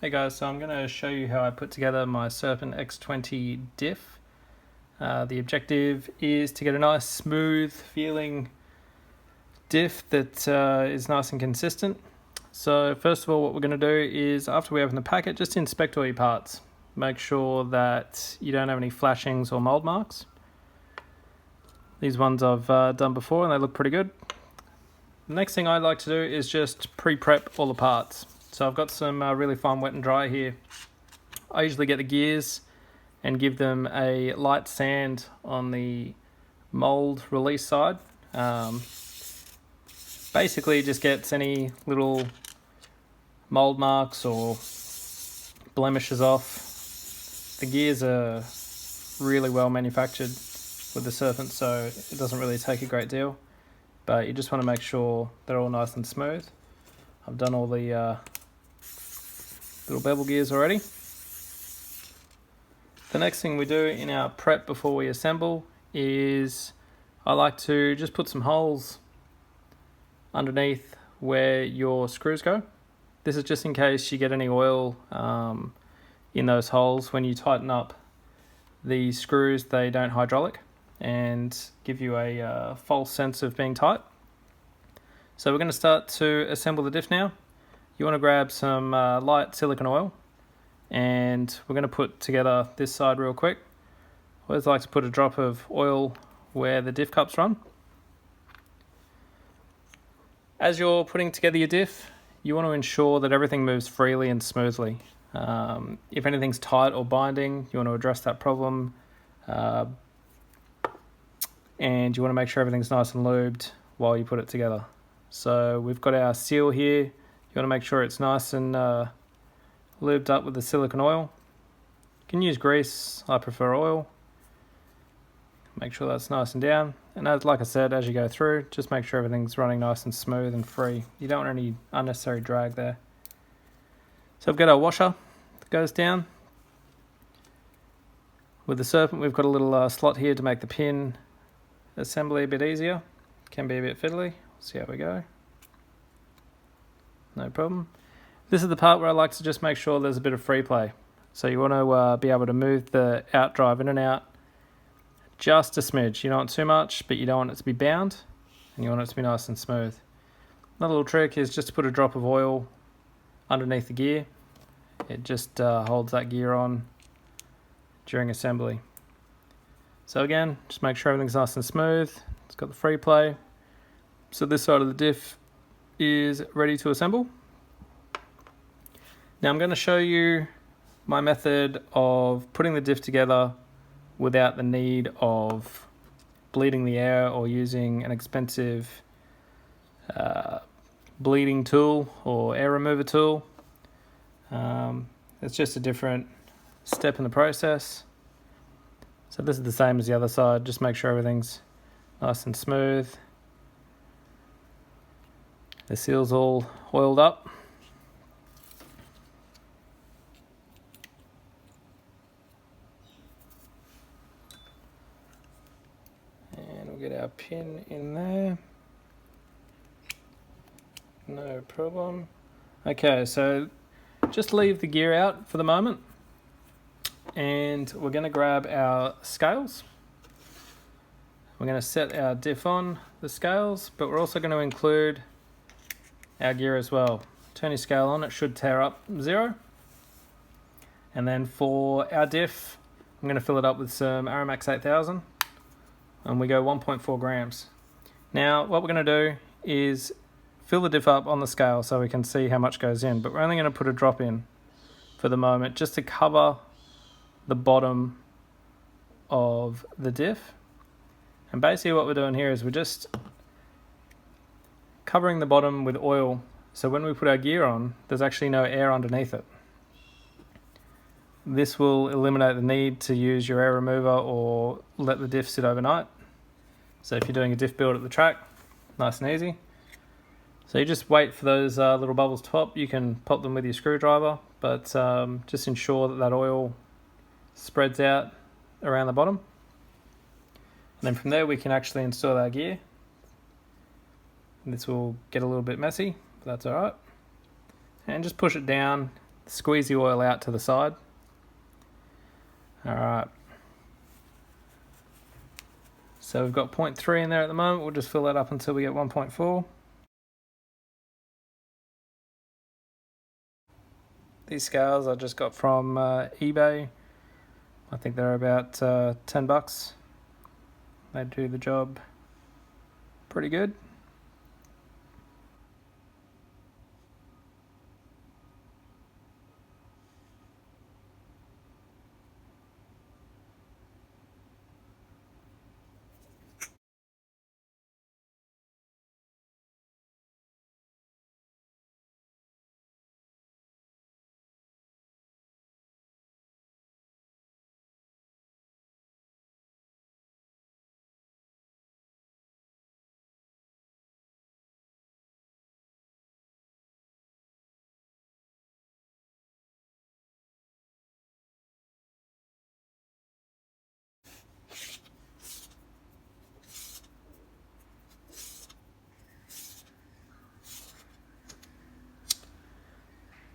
Hey guys, so I'm going to show you how I put together my Serpent X20 Diff. The objective is to get a nice smooth feeling diff that is nice and consistent. So first of all, what we're going to do is, after we open the packet, just inspect all your parts. Make sure that you don't have any flashings or mold marks. These ones I've done before and they look pretty good. The next thing I like to do is just pre-prep all the parts. So I've got some really fine wet and dry here. I usually get the gears and give them a light sand on the mold release side. Basically it just gets any little mold marks or blemishes off. The gears are really well manufactured with the Serpent, so it doesn't really take a great deal, but you just want to make sure they're all nice and smooth. I've done all the little bevel gears already. The next thing we do in our prep before we assemble is I like to just put some holes underneath where your screws go. This is just in case you get any oil in those holes. When you tighten up the screws, they don't hydraulic and give you a false sense of being tight. So we're going to start to assemble the diff now. You want to grab some light silicone oil, and we're going to put together this side real quick. I always like to put a drop of oil where the diff cups run. As you're putting together your diff, you want to ensure that everything moves freely and smoothly. If anything's tight or binding, you want to address that problem, and you want to make sure everything's nice and lubed while you put it together. So we've got our seal here. You want to make sure it's nice and lubed up with the silicone oil. You can use grease, I prefer oil. Make sure that's nice and down. And like I said, as you go through, just make sure everything's running nice and smooth and free. You don't want any unnecessary drag there. So I've got our washer that goes down. With the Serpent, we've got a little slot here to make the pin assembly a bit easier. Can be a bit fiddly. See how we go. No problem. This is the part where I like to just make sure there's a bit of free play. So you want to be able to move the out drive in and out just a smidge. You don't want too much, but you don't want it to be bound, and you want it to be nice and smooth. Another little trick is just to put a drop of oil underneath the gear. It just holds that gear on during assembly. So again, just make sure everything's nice and smooth. It's got the free play. So this side of the diff is ready to assemble. Now I'm going to show you my method of putting the diff together without the need of bleeding the air or using an expensive bleeding tool or air remover tool. It's just a different step in the process. So this is the same as the other side. Just make sure everything's nice and smooth. The seal's all oiled up. And we'll get our pin in there. No problem. Okay, so just leave the gear out for the moment. And we're going to grab our scales. We're going to set our diff on the scales, but we're also going to include our gear as well. Turn your scale on, it should tear up 0. And then for our diff, I'm going to fill it up with some Aramax 8000, and we go 1.4 grams. Now what we're going to do is fill the diff up on the scale so we can see how much goes in, but we're only going to put a drop in for the moment just to cover the bottom of the diff. And basically what we're doing here is we're just covering the bottom with oil, so when we put our gear on, there's actually no air underneath it. This will eliminate the need to use your air remover or let the diff sit overnight. So if you're doing a diff build at the track, nice and easy. So you just wait for those little bubbles to pop. You can pop them with your screwdriver, but just ensure that oil spreads out around the bottom. And then from there we can actually install our gear. This will get a little bit messy, but that's alright. And just push it down Squeeze the oil out to the side. All right. So we've got 0.3 in there at the moment. We'll just fill that up until we get 1.4. These scales I just got from eBay. I think they're about $10. They do the job pretty good.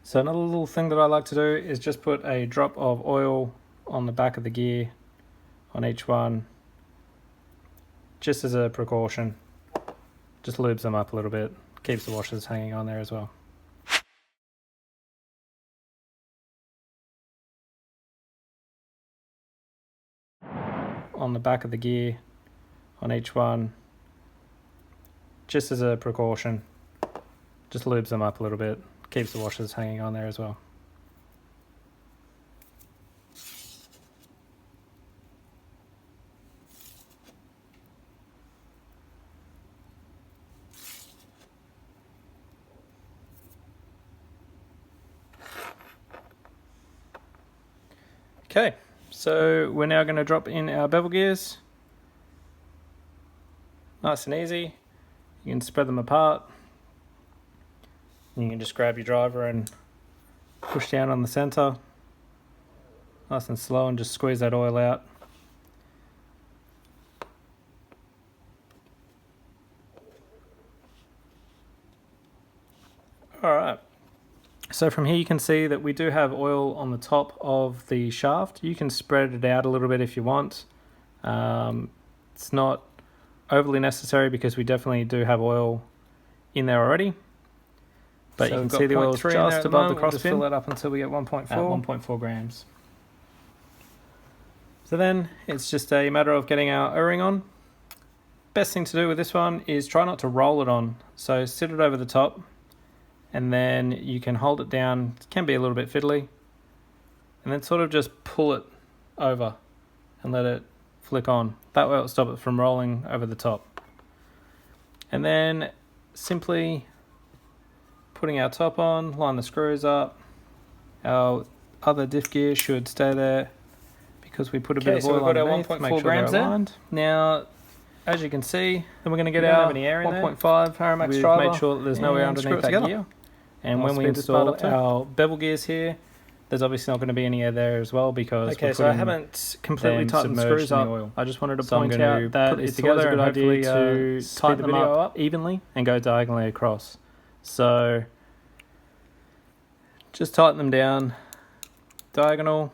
So another little thing that I like to do is just put a drop of oil on the back of the gear on each one, just as a precaution. Just lubes them up a little bit, keeps the washers hanging on there as well. On the back of the gear on each one, just as a precaution. Just lubes them up a little bit, keeps the washers hanging on there as well. Okay, so we're now going to drop in our bevel gears. Nice and easy. You can spread them apart. You can just grab your driver and push down on the center. Nice and slow, and just squeeze that oil out. Alright, so from here you can see that we do have oil on the top of the shaft. You can spread it out a little bit if you want. It's not overly necessary because we definitely do have oil in there already. But so you can see the oil just above the cross pin. Fill that up until we get 1.4. 1.4 grams. So then it's just a matter of getting our O-ring on. Best thing to do with this one is try not to roll it on. So sit it over the top, and then you can hold it down. It can be a little bit fiddly. And then sort of just pull it over and let it flick on. That way it'll stop it from rolling over the top. And then simply putting our top on, line the screws up. Our other diff gear should stay there because we put a bit of oil underneath to make sure they're aligned. Now, as you can see, then we're going to get our 1.5 Aramex driver. We've made sure that there's no air underneath that gear. And when we install our bevel gears here, there's obviously not going to be any air there as well because so I haven't completely tightened the screws up. I just wanted to point out that it's always a good idea to tighten them up evenly and go diagonally across. So just tighten them down diagonal,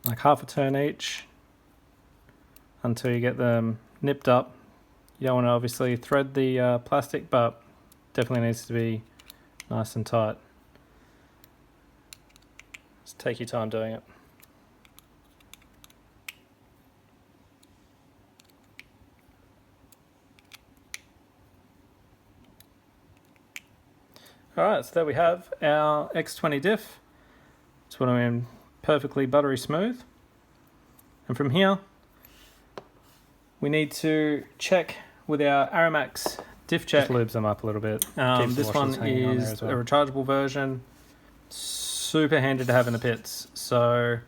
like half a turn each, until you get them nipped up. You don't want to obviously thread the plastic, but definitely needs to be nice and tight. Just take your time doing it. Alright, so there we have our X20 diff. It's put them in perfectly buttery smooth. And from here, we need to check with our Aramex diff check. Just lubes them up a little bit. This one is a rechargeable version. Super handy to have in the pits. So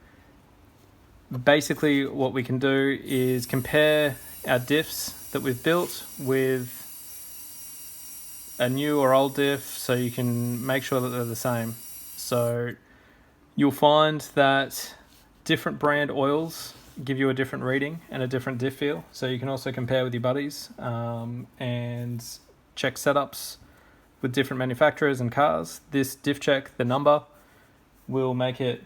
basically what we can do is compare our diffs that we've built with a new or old diff, so you can make sure that they're the same. So you'll find that different brand oils give you a different reading and a different diff feel. So you can also compare with your buddies and check setups with different manufacturers and cars, this diff check, the number, will make it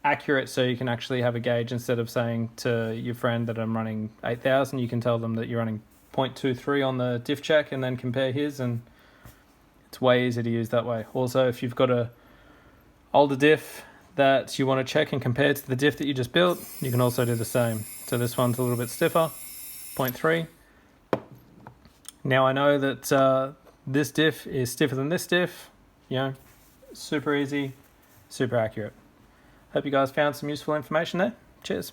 accurate, so you can actually have a gauge. Instead of saying to your friend that I'm running 8,000, you can tell them that you're running 0.23 on the diff check and then compare his, and it's way easier to use that way. Also, if you've got a older diff that you want to check and compare to the diff that you just built, you can also do the same. So this one's a little bit stiffer, 0.3. Now I know that this diff is stiffer than this diff, you know, super easy, super accurate. Hope you guys found some useful information there. Cheers.